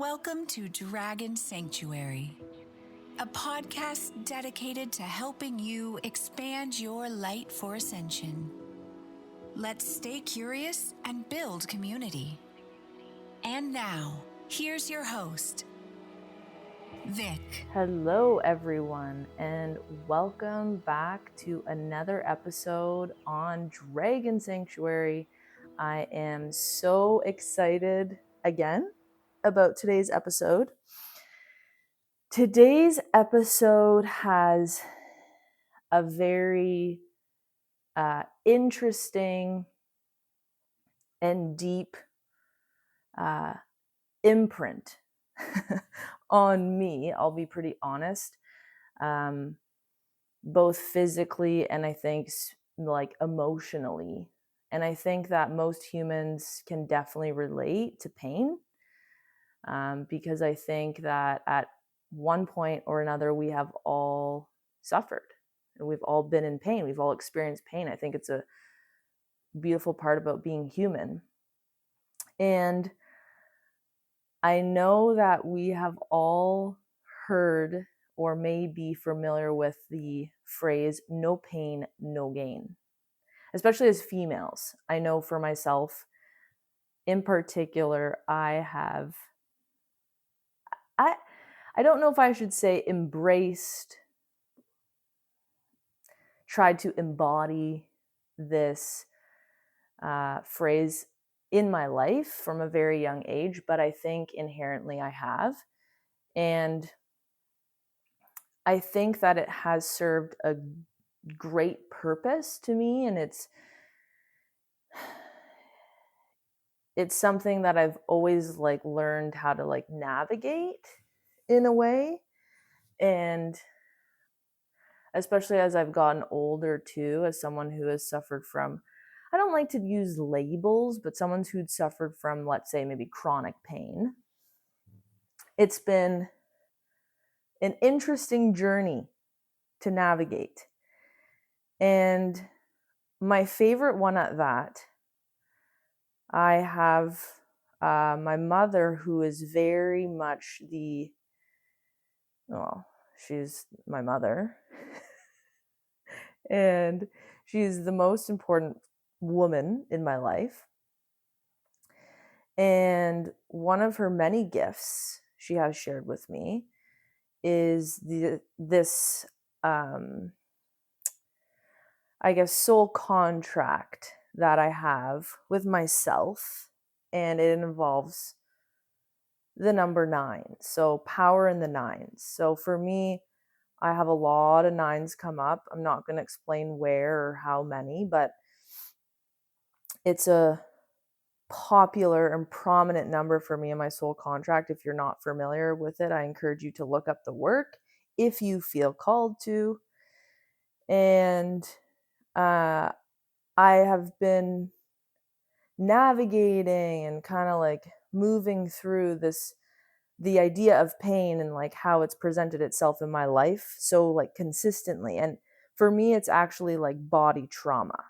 Welcome to Dragon Sanctuary, a podcast dedicated to helping you expand your light for ascension. Let's stay curious and build community. And now, here's your host, Vick. Hello, everyone, and welcome back to another episode on Dragon Sanctuary. I am so excited again about today's episode. Today's episode has a very interesting and deep imprint on me. I'll be pretty honest. Both physically and I think like emotionally. And I think that most humans can definitely relate to pain because I think that at one point or another, we have all suffered and we've all been in pain. We've all experienced pain. I think it's a beautiful part about being human. And I know that we have all heard or may be familiar with the phrase, no pain, no gain, especially as females. I know for myself in particular, I don't know if I should say embraced, tried to embody this phrase in my life from a very young age, but I think inherently I have. And I think that it has served a great purpose to me, and it's something that I've always learned how to navigate in a way. And especially as I've gotten older too, as someone who has suffered from, I don't like to use labels, but someone who'd suffered from, let's say, maybe chronic pain. It's been an interesting journey to navigate. And my favorite one at that, I have my mother, who is very much she's my mother. And she's the most important woman in my life. And one of her many gifts she has shared with me is this I guess soul contract that I have with myself, and it involves the number 9. So power in the 9s. So for me, I have a lot of 9s come up. I'm not going to explain where or how many, but it's a popular and prominent number for me in my soul contract. If you're not familiar with it, I encourage you to look up the work if you feel called to. And I have been navigating and kind of moving through the idea of pain and how it's presented itself in my life so consistently. And for me, it's actually body trauma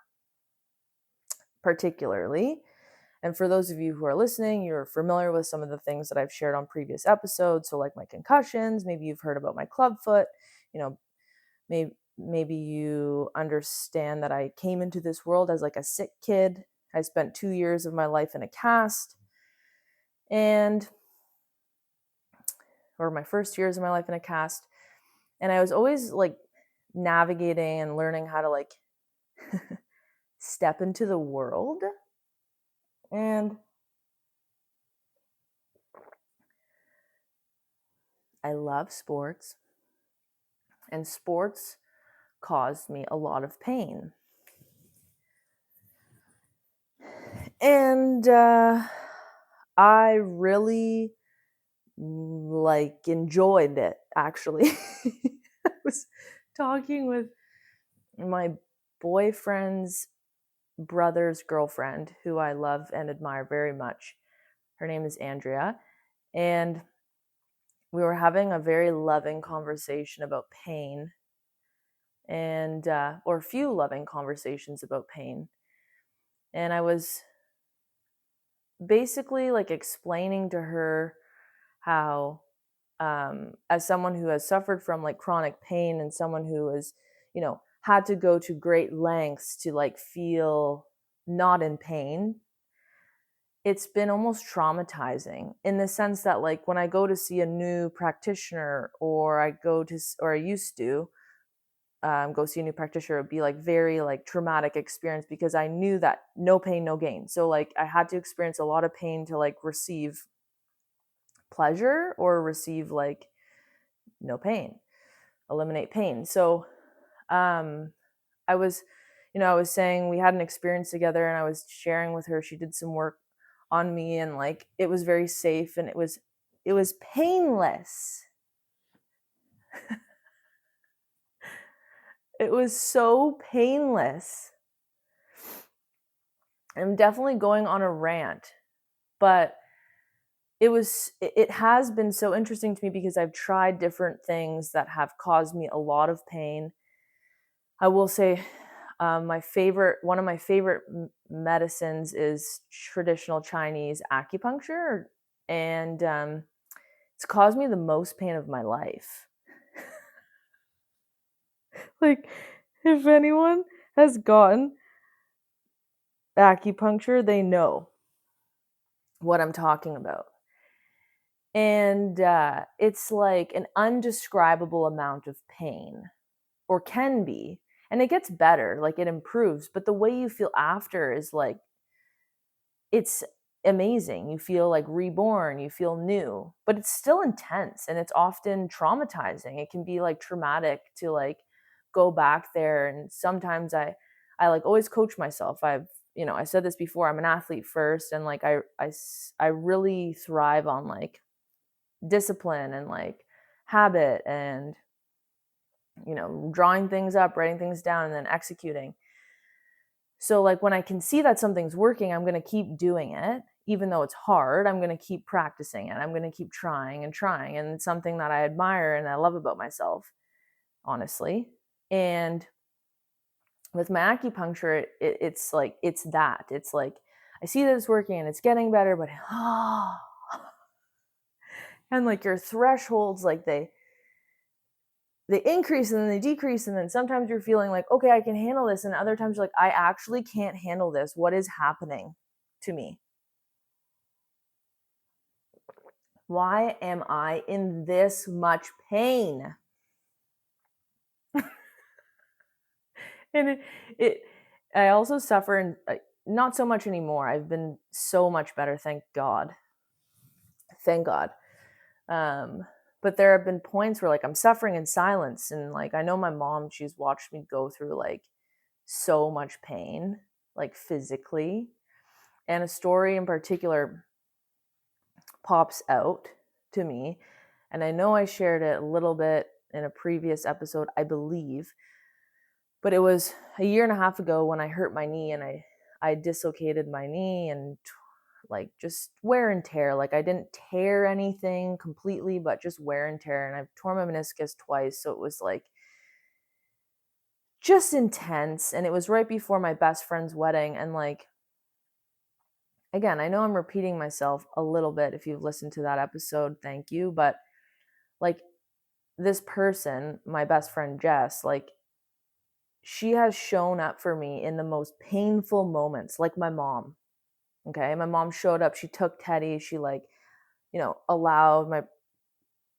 particularly. And for those of you who are listening, you're familiar with some of the things that I've shared on previous episodes. So my concussions, maybe you've heard about my clubfoot, maybe you understand that I came into this world as a sick kid. I spent 2 years of my life in a cast, or my first years of my life in a cast. And I was always navigating and learning how to step into the world. And I love sports, and sports caused me a lot of pain. And I really enjoyed it, actually. I was talking with my boyfriend's brother's girlfriend, who I love and admire very much. Her name is Andrea. And we were having a very loving conversation about pain, and or a few loving conversations about pain. And I was basically explaining to her how as someone who has suffered from like chronic pain and someone who has, had to go to great lengths to like feel not in pain, it's been almost traumatizing in the sense that like when I go to see a new practitioner, or I used to go see a new practitioner, it would be like very like traumatic experience, because I knew that no pain, no gain. So like I had to experience a lot of pain to like receive pleasure, or receive like no pain, eliminate pain. So I was, I was saying we had an experience together, and I was sharing with her, she did some work on me, and like it was very safe, and it was painless. It was so painless. I'm definitely going on a rant, but it has been so interesting to me because I've tried different things that have caused me a lot of pain. I will say one of my favorite medicines is traditional Chinese acupuncture, and it's caused me the most pain of my life. Like, if anyone has gotten acupuncture, they know what I'm talking about. And it's like an undescribable amount of pain, or can be. And it gets better, like it improves. But the way you feel after is like, it's amazing. You feel like reborn, you feel new, but it's still intense, and it's often traumatizing. It can be like traumatic to like go back there. And sometimes I like always coach myself. I said this before, I'm an athlete first, and like I really thrive on like discipline and like habit, and drawing things up, writing things down, and then executing. So like when I can see that something's working, I'm going to keep doing it. Even though it's hard, I'm going to keep practicing it. I'm going to keep trying and trying. And it's something that I admire and I love about myself, honestly. And with my acupuncture, it's like, it's like, I see that it's working and it's getting better, but and like your thresholds, like they increase and then they decrease, and then sometimes you're feeling like, okay, I can handle this, and other times you're like, I actually can't handle this. What is happening to me? Why am I in this much pain? And I also suffer, and not so much anymore. I've been so much better, thank God. Thank God. But there have been points where like I'm suffering in silence, and like I know my mom, she's watched me go through like so much pain, like physically. And a story in particular pops out to me, and I know I shared it a little bit in a previous episode, I believe, but it was a year and a half ago when I hurt my knee, and I dislocated my knee, and like just wear and tear. Like I didn't tear anything completely, but just wear and tear. And I've torn my meniscus twice. So it was like just intense. And it was right before my best friend's wedding. And like, again, I know I'm repeating myself a little bit. If you've listened to that episode, thank you. But like this person, my best friend Jess, like she has shown up for me in the most painful moments, like my mom. Okay. My mom showed up. She took Teddy. She like, allowed my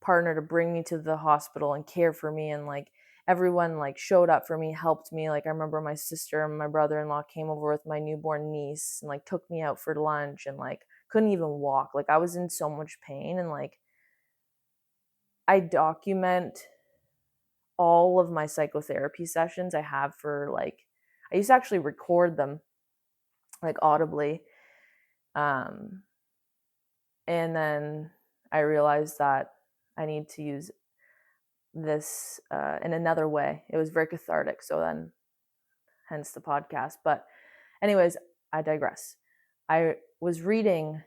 partner to bring me to the hospital and care for me. And like everyone like showed up for me, helped me. Like I remember my sister and my brother-in-law came over with my newborn niece and like took me out for lunch, and like couldn't even walk. Like I was in so much pain, and like I document all of my psychotherapy sessions I have for like, I used to actually record them like audibly. And then I realized that I need to use this in another way. It was very cathartic. So then, hence the podcast. But, anyways, I digress. I was reading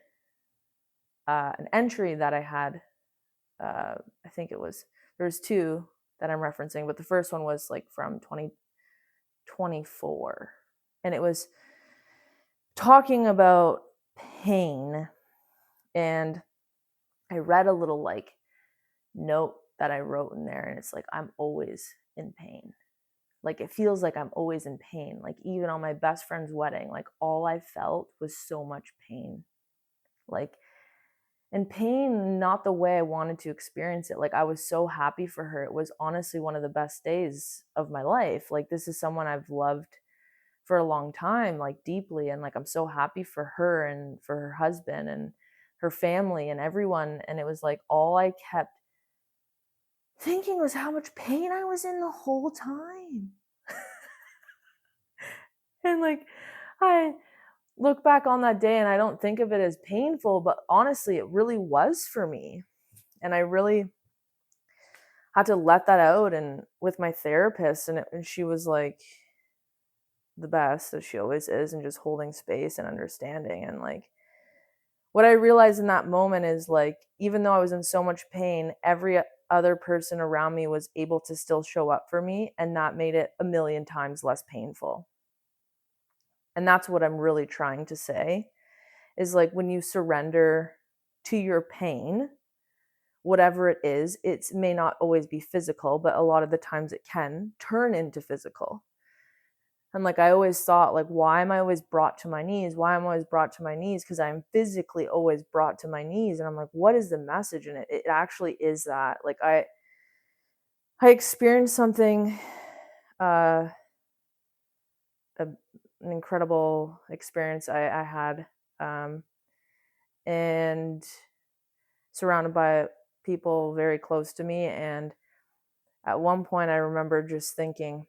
an entry that I had. I think there's two that I'm referencing, but the first one was like from 2024. And it was talking about pain, and I read a little like note that I wrote in there, and it's like, I'm always in pain. Like, it feels like I'm always in pain. Like, even on my best friend's wedding, like, all I felt was so much pain. Like, and pain, not the way I wanted to experience it. Like, I was so happy for her. It was honestly one of the best days of my life. Like, this is someone I've loved for a long time, like deeply. And like, I'm so happy for her and for her husband and her family and everyone. And it was like, all I kept thinking was how much pain I was in the whole time. And like, I look back on that day and I don't think of it as painful, but honestly, it really was for me. And I really had to let that out and with my therapist, and she was like the best as she always is, and just holding space and understanding. And like, what I realized in that moment is like, even though I was in so much pain, every other person around me was able to still show up for me, and that made it a million times less painful. And that's what I'm really trying to say, is like, when you surrender to your pain, whatever it is, it may not always be physical, but a lot of the times it can turn into physical. And like, I always thought, like, why am I always brought to my knees? Why am I always brought to my knees? Because I'm physically always brought to my knees. And I'm like, what is the message in it? It actually is that. Like, I experienced something, uh, an incredible experience I had, and surrounded by people very close to me. And at one point, I remember just thinking,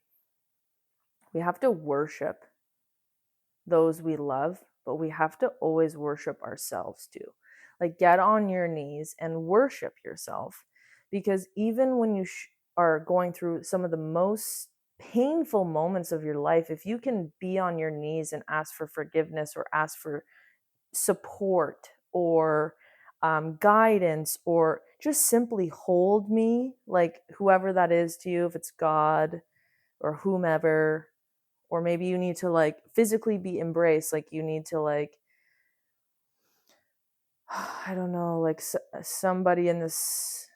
we have to worship those we love, but we have to always worship ourselves too. Like, get on your knees and worship yourself, because even when you are going through some of the most painful moments of your life, if you can be on your knees and ask for forgiveness or ask for support or guidance, or just simply hold me, like whoever that is to you, if it's God or whomever, or maybe you need to like physically be embraced, like you need to like, I don't know, like somebody in this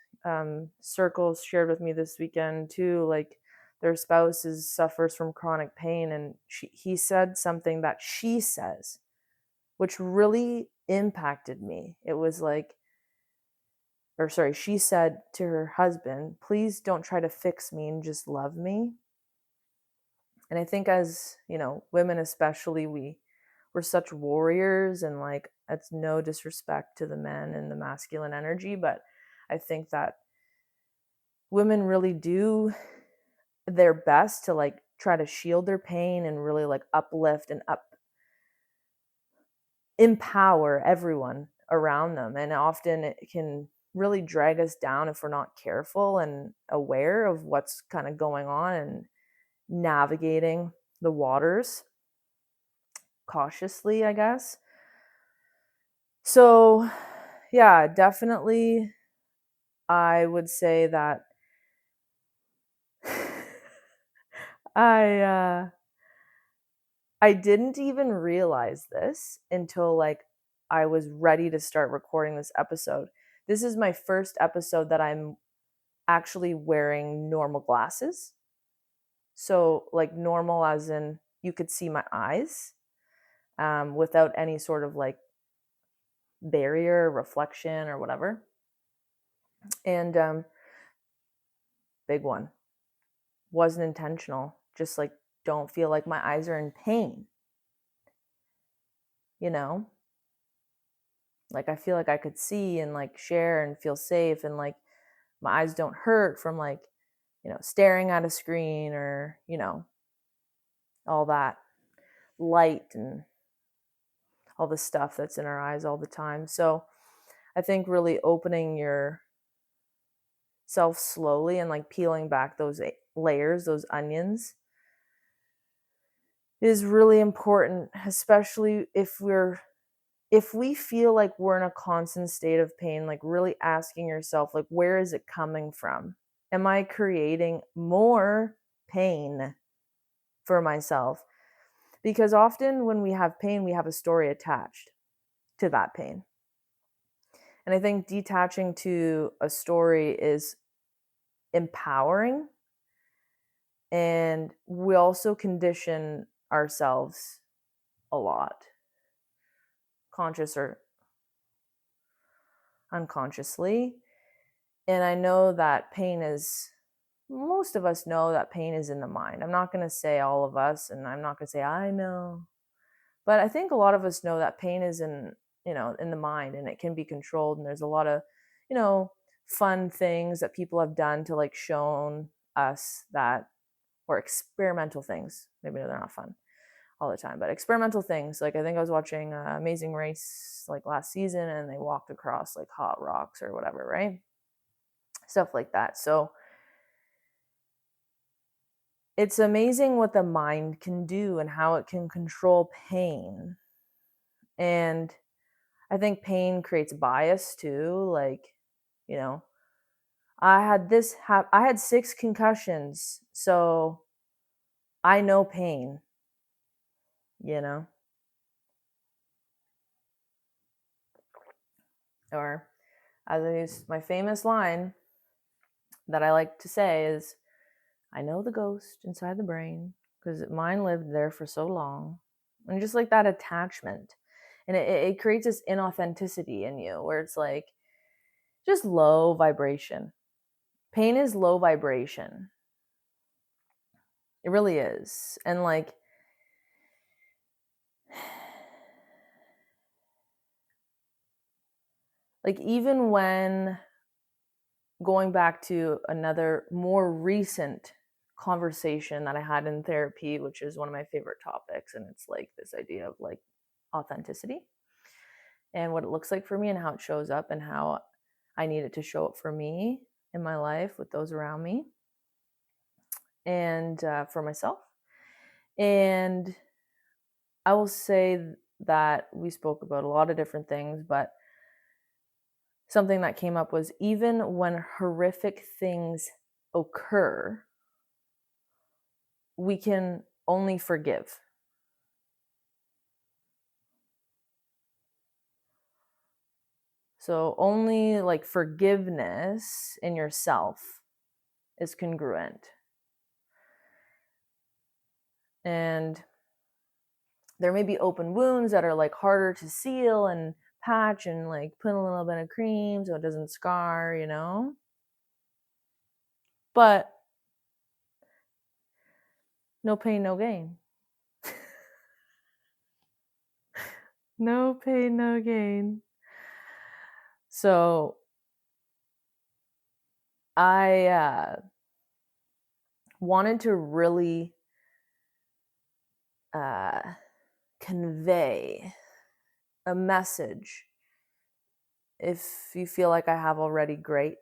circle shared with me this weekend too, like their spouse suffers from chronic pain, and he said something that she says, which really impacted me. It was like, or sorry, she said to her husband, please don't try to fix me and just love me. And I think, as you know, women especially, we're such warriors, and like, that's no disrespect to the men and the masculine energy, but I think that women really do their best to like try to shield their pain and really like uplift and empower everyone around them. And often it can really drag us down if we're not careful and aware of what's kind of going on and navigating the waters cautiously, I guess. So, yeah, definitely I would say that I I didn't even realize this until like I was ready to start recording this episode. This is my first episode that I'm actually wearing normal glasses. So, like, normal as in you could see my eyes, without any sort of like barrier, reflection, or whatever. And big one, wasn't intentional. Just like, don't feel like my eyes are in pain, you know? Like, I feel like I could see and like share and feel safe, and like my eyes don't hurt from like, staring at a screen, or, all that light and all the stuff that's in our eyes all the time. So I think really opening your self slowly and like peeling back those layers, those onions, is really important, especially if we feel like we're in a constant state of pain. Like, really asking yourself, like, where is it coming from? Am I creating more pain for myself? Because often when we have pain, we have a story attached to that pain. And I think detaching to a story is empowering. And we also condition ourselves a lot, conscious or unconsciously. And I know that most of us know that pain is in the mind. I'm not going to say all of us, and I'm not going to say I know, but I think a lot of us know that pain is in the mind, and it can be controlled. And there's a lot of, fun things that people have done to like shown us that, or experimental things. Maybe they're not fun all the time, but experimental things. Like I think I was watching Amazing Race like last season, and they walked across like hot rocks or whatever, right? Stuff like that. So it's amazing what the mind can do and how it can control pain. And I think pain creates bias too. Like, you know, I had 6 concussions, so I know pain, you know. Or as I use my famous line that I like to say is, I know the ghost inside the brain because mine lived there for so long. And just like that attachment. And it creates this inauthenticity in you where it's like just low vibration. Pain is low vibration. It really is. And like, even when going back to another more recent conversation that I had in therapy, which is one of my favorite topics, and it's like this idea of like authenticity and what it looks like for me and how it shows up and how I need it to show up for me in my life with those around me and for myself. And I will say that we spoke about a lot of different things, but something that came up was even when horrific things occur, we can only forgive. So only like forgiveness in yourself is congruent. And there may be open wounds that are like harder to seal and patch and like put a little bit of cream so it doesn't scar, But no pain, no gain. No pain, no gain. So I wanted to really convey a message. If you feel like I have already, great.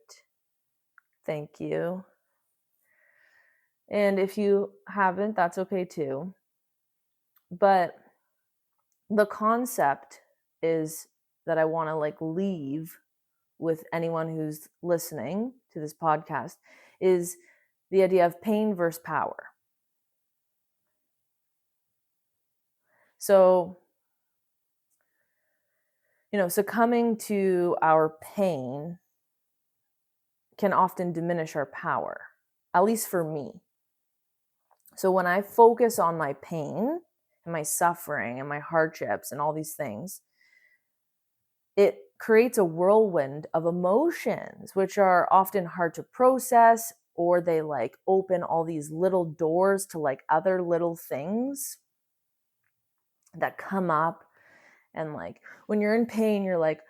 Thank you. And if you haven't, that's okay too. But the concept is that I want to like leave with anyone who's listening to this podcast is the idea of pain versus power. So, succumbing to our pain can often diminish our power, at least for me. So when I focus on my pain and my suffering and my hardships and all these things, it creates a whirlwind of emotions, which are often hard to process, or they like open all these little doors to like other little things that come up. And like when you're in pain, you're like,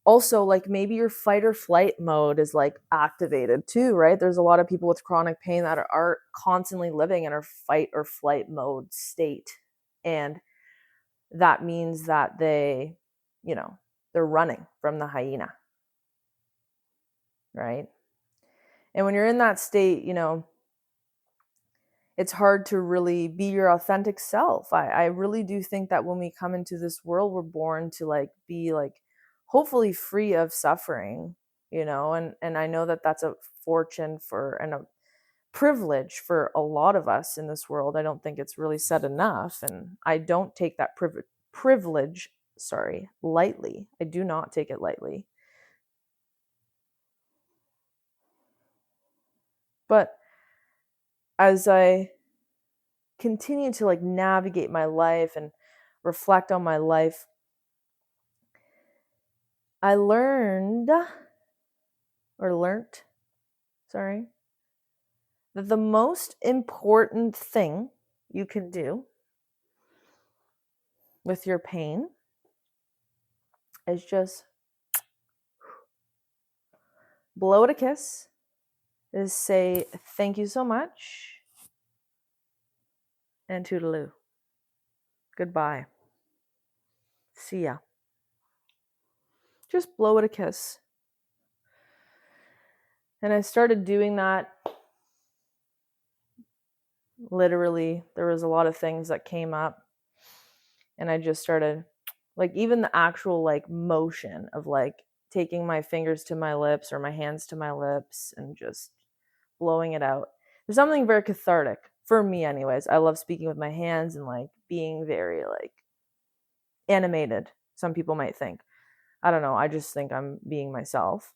also like maybe your fight or flight mode is like activated too, right? There's a lot of people with chronic pain that are constantly living in a fight or flight mode state. And that means that they're running from the hyena, right? And when you're in that state, it's hard to really be your authentic self. I really do think that when we come into this world, we're born to like be like hopefully free of suffering, and I know that that's a fortune and a privilege for a lot of us in this world. I don't think it's really said enough, and I don't take that privilege lightly. I do not take it lightly. But as I continue to like navigate my life and reflect on my life, I learned, that the most important thing you can do with your pain is just blow it a kiss, is say thank you so much, and toodaloo. Goodbye. See ya. Just blow it a kiss. And I started doing that. Literally, there was a lot of things that came up, and I just started, like, even the actual like motion of like taking my fingers to my lips or my hands to my lips and just blowing it out. There's something very cathartic for me anyways. I love speaking with my hands and like being very like animated, some people might think. I don't know, I just think I'm being myself.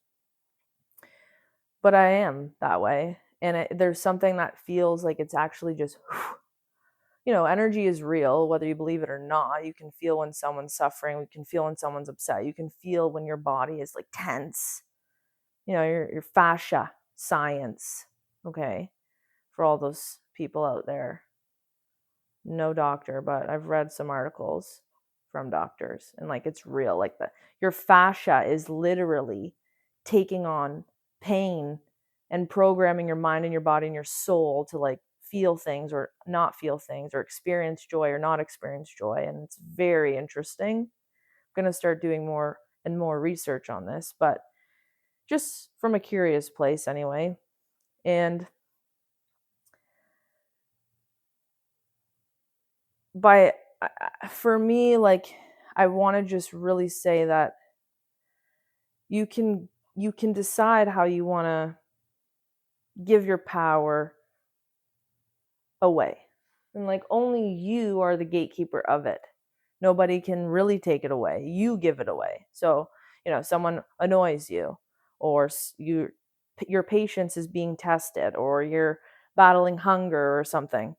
But I am that way. And there's something that feels like it's actually just, energy is real, whether you believe it or not. You can feel when someone's suffering. You can feel when someone's upset. You can feel when your body is like tense. Your fascia science, okay, for all those people out there. No doctor, but I've read some articles from doctors, and like it's real. Like your fascia is literally taking on pain and programming your mind and your body and your soul to like feel things or not feel things, or experience joy or not experience joy. And it's very interesting. I'm going to start doing more and more research on this, but just from a curious place anyway. And for me, like, I want to just really say that you can decide how you want to give your power away. And like only you are the gatekeeper of it. Nobody can really take it away. You give it away. So, someone annoys you, or your patience is being tested, or you're battling hunger or something.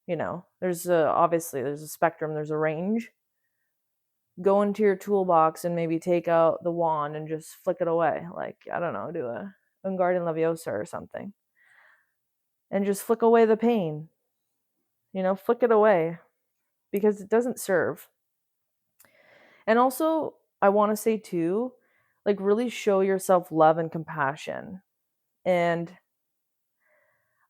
There's obviously there's a spectrum, there's a range. Go into your toolbox and maybe take out the wand and just flick it away. Like, I don't know, do a Wingardium Leviosa or something. And just flick away the pain. Flick it away, because it doesn't serve. And also, I want to say too, like, really show yourself love and compassion. And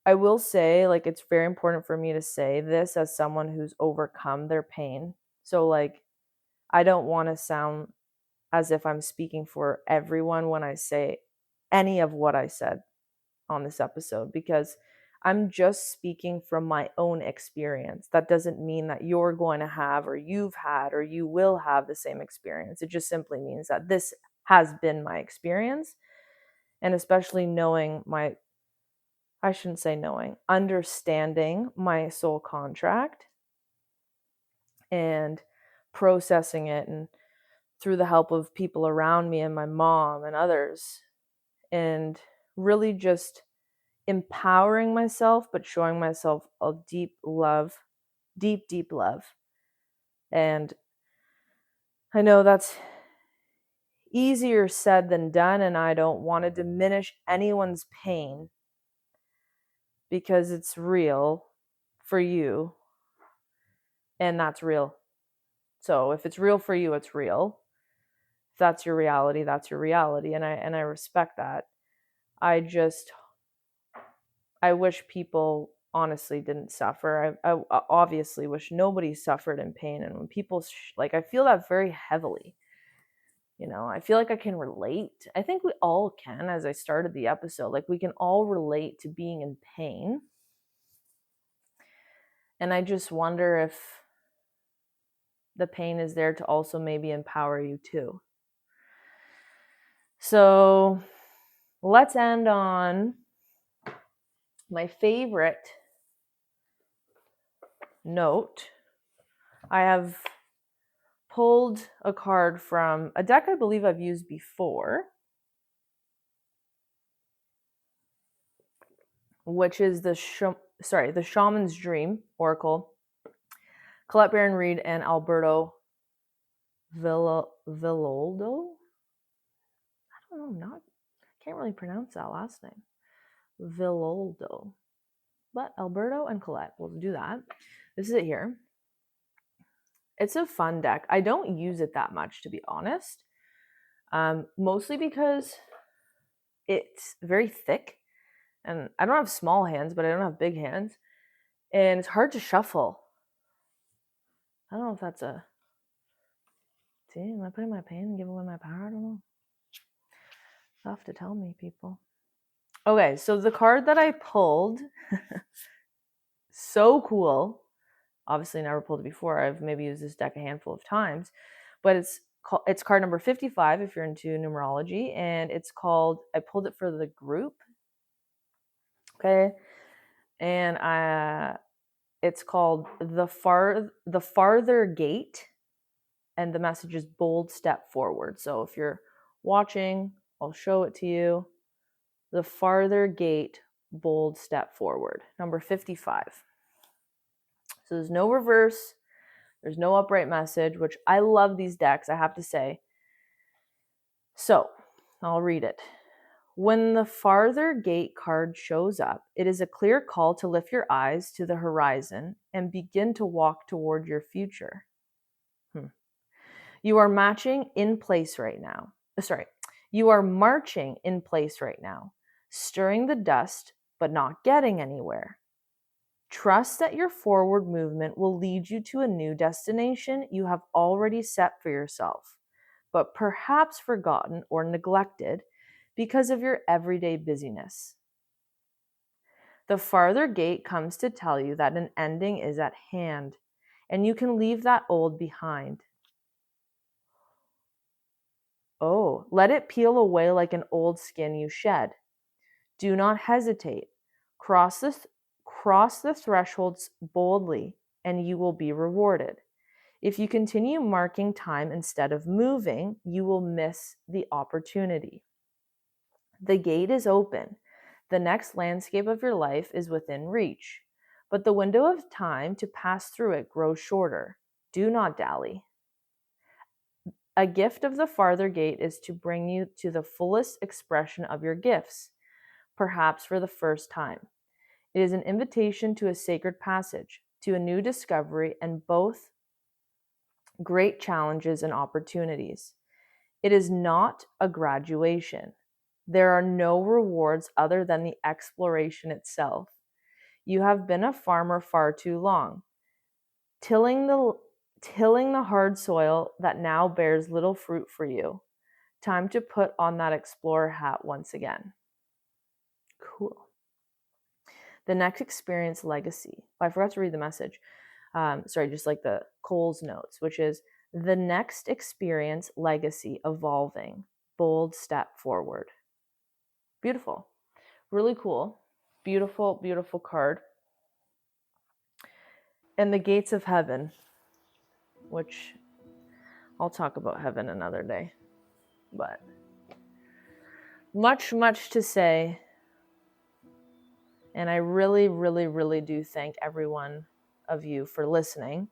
I will say, like, it's very important for me to say this as someone who's overcome their pain. So, like, I don't want to sound as if I'm speaking for everyone when I say any of what I said on this episode, because I'm just speaking from my own experience. That doesn't mean that you're going to have, or you've had, or you will have the same experience. It just simply means that this has been my experience. And especially understanding my soul contract and processing it, and through the help of people around me and my mom and others, and really just empowering myself, but showing myself a deep love. And I know that's easier said than done, and I don't want to diminish anyone's pain, because it's real for you, and that's real. So if it's real for you, it's real. If that's your reality, that's your reality, and I respect that. I wish people honestly didn't suffer. I obviously wish nobody suffered in pain. And when people I feel that very heavily. I feel like I can relate. I think we all can. As I started the episode, like, we can all relate to being in pain. And I just wonder if the pain is there to also maybe empower you too. So let's end on my favorite note. I have pulled a card from a deck I believe I've used before, which is the Shaman's Dream Oracle. Colette Baron Reed and Alberto Villoldo. I don't know, can't really pronounce that last name. Villoldo. But Alberto and Colette will do that. This is it here. It's a fun deck. I don't use it that much, to be honest. Mostly because it's very thick. And I don't have small hands, but I don't have big hands. And it's hard to shuffle. I don't know if that's a... See, am I putting my pain and giving away my power? I don't know. You'll have to tell me, people. Okay, so the card that I pulled, so cool. Obviously never pulled it before. I've maybe used this deck a handful of times, but it's card number 55 if you're into numerology, and it's called, I pulled it for the group. Okay. And it's called the farther gate, and the message is bold step forward. So if you're watching, I'll show it to you. The farther gate, bold step forward, number 55. So there's no reverse, there's no upright message, which I love these decks, I have to say. So I'll read it. When the farther gate card shows up, it is a clear call to lift your eyes to the horizon and begin to walk toward your future. You are marching in place right now, stirring the dust, but not getting anywhere. Trust that your forward movement will lead you to a new destination you have already set for yourself, but perhaps forgotten or neglected because of your everyday busyness. The farther gate comes to tell you that an ending is at hand, and you can leave that old behind. Oh, let it peel away like an old skin you shed. Do not hesitate. Cross the thresholds boldly, and you will be rewarded. If you continue marking time instead of moving, you will miss the opportunity. The gate is open. The next landscape of your life is within reach, but the window of time to pass through it grows shorter. Do not dally. A gift of the farther gate is to bring you to the fullest expression of your gifts, perhaps for the first time. It is an invitation to a sacred passage, to a new discovery, and both great challenges and opportunities. It is not a graduation. There are no rewards other than the exploration itself. You have been a farmer far too long, tilling the hard soil that now bears little fruit for you. Time to put on that explorer hat once again. Cool. The next experience, legacy. Oh, I forgot to read the message. Just like the Cole's notes, which is the next experience, legacy, evolving, bold step forward. Beautiful. Really cool. Beautiful, beautiful card. And the gates of heaven, which I'll talk about heaven another day. But much, much to say. And I really, really, really do thank every one of you for listening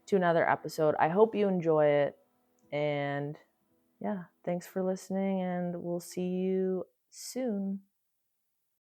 to another episode. I hope you enjoy it. And yeah, thanks for listening, and we'll see you soon.